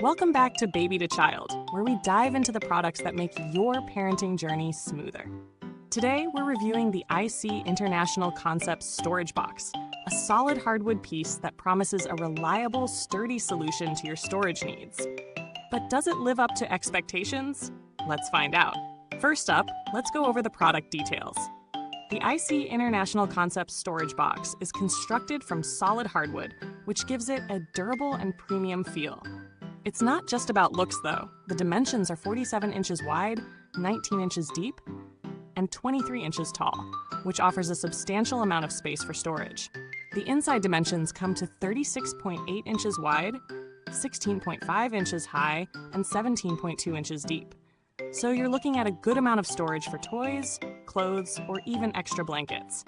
Welcome back to Baby to Child, where we dive into the products that make your parenting journey smoother. Today, we're reviewing the IC International Concepts Storage Box, a solid hardwood piece that promises a reliable, sturdy solution to your storage needs. But does it live up to expectations? Let's find out. First up, let's go over the product details. The IC International Concepts Storage Box is constructed from solid hardwood, which gives it a durable and premium feel. It's not just about looks, though. The dimensions are 47 inches wide, 19 inches deep, and 23 inches tall, which offers a substantial amount of space for storage. The inside dimensions come to 36.8 inches wide, 16.5 inches high, and 17.2 inches deep. So you're looking at a good amount of storage for toys, clothes, or even extra blankets.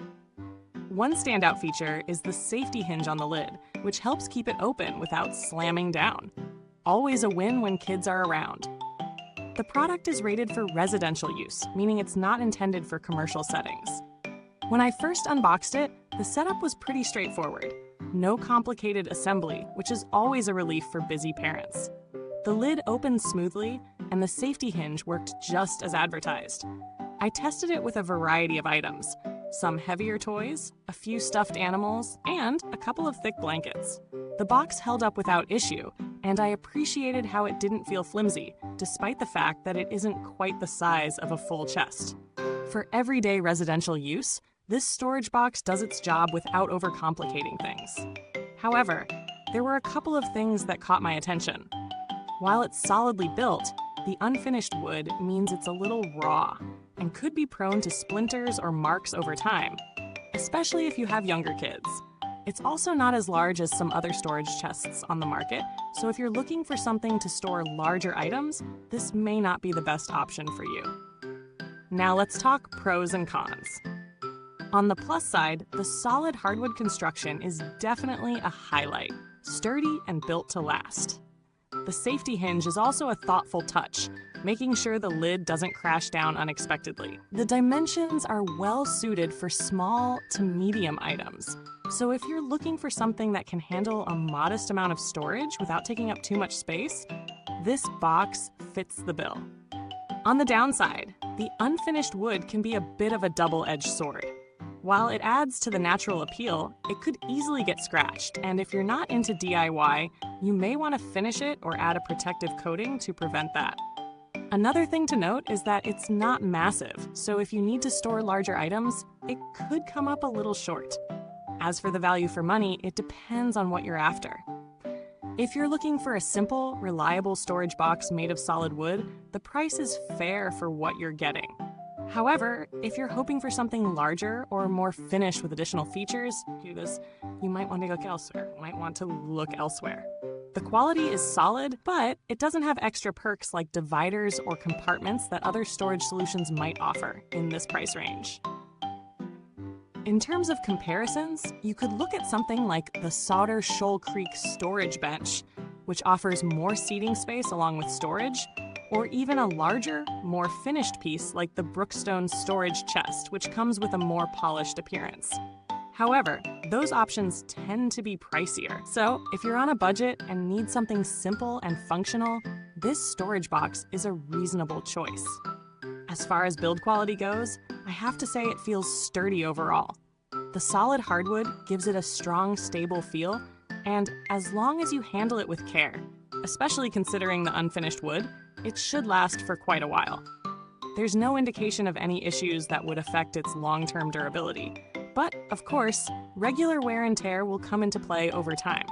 One standout feature is the safety hinge on the lid, which helps keep it open without slamming down. Always a win when kids are around. The product is rated for residential use, meaning it's not intended for commercial settings. When I first unboxed it, the setup was pretty straightforward. No complicated assembly, which is always a relief for busy parents. The lid opened smoothly, and the safety hinge worked just as advertised. I tested it with a variety of items, some heavier toys, a few stuffed animals, and a couple of thick blankets. The box held up without issue, and I appreciated how it didn't feel flimsy, despite the fact that it isn't quite the size of a full chest. For everyday residential use, this storage box does its job without overcomplicating things. However, there were a couple of things that caught my attention. While it's solidly built, the unfinished wood means it's a little raw and could be prone to splinters or marks over time, especially if you have younger kids. It's also not as large as some other storage chests on the market, so if you're looking for something to store larger items, this may not be the best option for you. Now let's talk pros and cons. On the plus side, the solid hardwood construction is definitely a highlight, sturdy and built to last. The safety hinge is also a thoughtful touch, making sure the lid doesn't crash down unexpectedly. The dimensions are well suited for small to medium items, so if you're looking for something that can handle a modest amount of storage without taking up too much space, this box fits the bill. On the downside, the unfinished wood can be a bit of a double-edged sword. While it adds to the natural appeal, it could easily get scratched, and if you're not into DIY, you may want to finish it or add a protective coating to prevent that. Another thing to note is that it's not massive, so if you need to store larger items, it could come up a little short. As for the value for money, it depends on what you're after. If you're looking for a simple, reliable storage box made of solid wood, the price is fair for what you're getting. However, if you're hoping for something larger or more finished with additional features, you might want to look elsewhere. The quality is solid, but it doesn't have extra perks like dividers or compartments that other storage solutions might offer in this price range. In terms of comparisons, you could look at something like the Sauter Shoal Creek storage bench, which offers more seating space along with storage, or even a larger, more finished piece like the Brookstone storage chest, which comes with a more polished appearance. However, those options tend to be pricier. So if you're on a budget and need something simple and functional, this storage box is a reasonable choice. As far as build quality goes, I have to say it feels sturdy overall. The solid hardwood gives it a strong, stable feel, and as long as you handle it with care, especially considering the unfinished wood, it should last for quite a while. There's no indication of any issues that would affect its long-term durability. But, of course, regular wear and tear will come into play over time.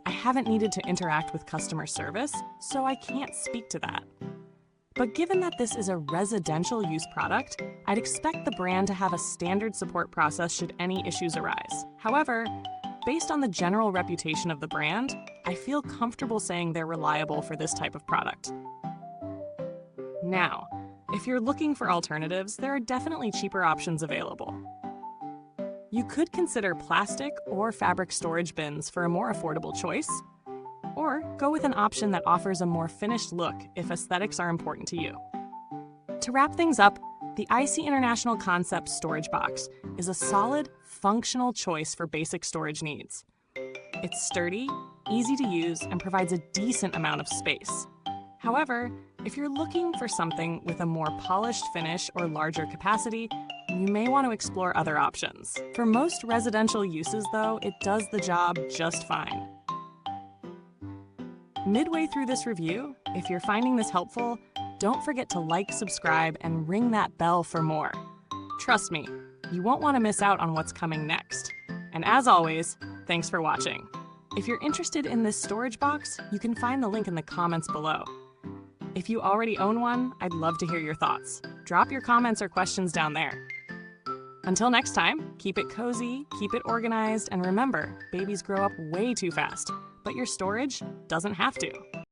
I haven't needed to interact with customer service, so I can't speak to that. But given that this is a residential use product, I'd expect the brand to have a standard support process should any issues arise. However, based on the general reputation of the brand, I feel comfortable saying they're reliable for this type of product. Now, if you're looking for alternatives, there are definitely cheaper options available. You could consider plastic or fabric storage bins for a more affordable choice, or go with an option that offers a more finished look if aesthetics are important to you. To wrap things up, the IC International Concepts Storage Box is a solid, functional choice for basic storage needs. It's sturdy, easy to use, and provides a decent amount of space. However, if you're looking for something with a more polished finish or larger capacity, you may want to explore other options. For most residential uses, though, it does the job just fine. Midway through this review, if you're finding this helpful, don't forget to like, subscribe, and ring that bell for more. Trust me, you won't want to miss out on what's coming next. And as always, thanks for watching. If you're interested in this storage box, you can find the link in the comments below. If you already own one, I'd love to hear your thoughts. Drop your comments or questions down there. Until next time, keep it cozy, keep it organized, and remember, babies grow up way too fast, but your storage doesn't have to.